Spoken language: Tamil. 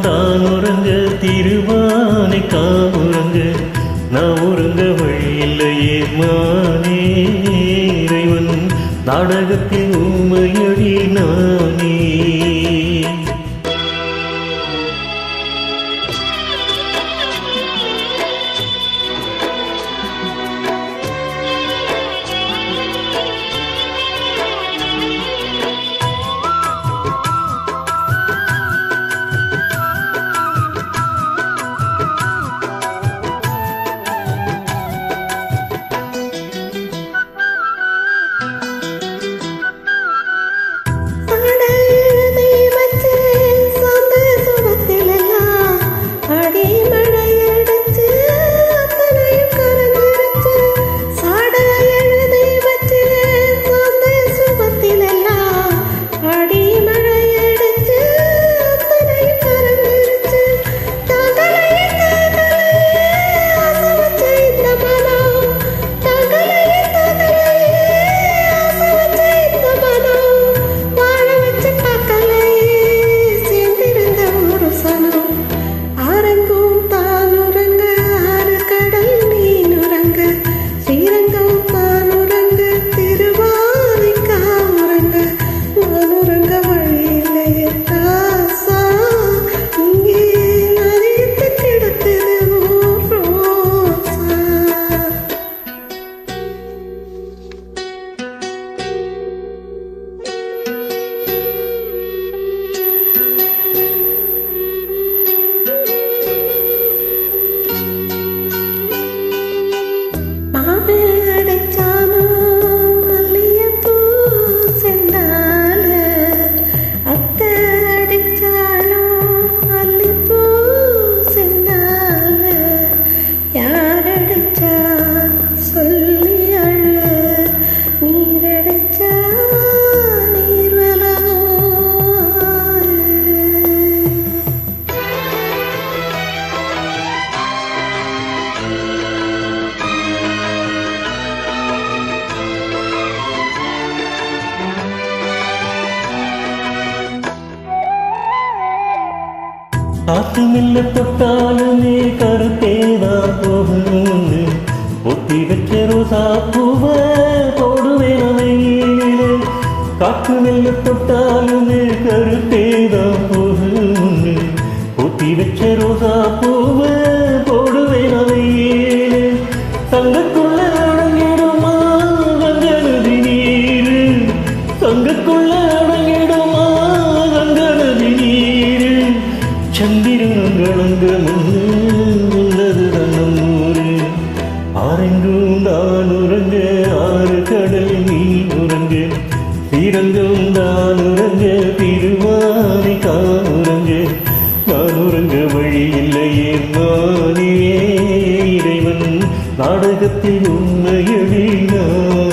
தான் உறங்க திருவானை காவுறங்க நான் உறங்க வழியில்லையே மானே இறைவன் நாடகத்தில் உண்மையடி நானே. காத்து மெல்ல தொட்டாலுமே கருத்தேதான் போகணும்னு ஒத்தி வச்ச ரோசா பூவ போடுவேன் அவையிலே. காத்து மெல்ல தொட்டாலுமே கருத்தேதான் போகணும்னு ஒத்தி வச்ச ரோசா பூவ போடுவேன் அவையிலே. சங்கக்குள்ள அடங்கிடுமா கங்க நதி நீரு, சங்கக்குள்ள அடங்கிடுமா கங்க நதி நீரு. சந்திரங்களங்க முன்னது தன்னம் ஊரு ஆரெங்கும் தான் உறங்க ஆறு கடல் நீ உறங்க ஸ்ரீரங்கம் தான் உறங்க திருவானை காவுறங்க நான் உறங்க வழி இல்லையே நானே இறைவன் நாடகத்தில் உண்மையடி நான்.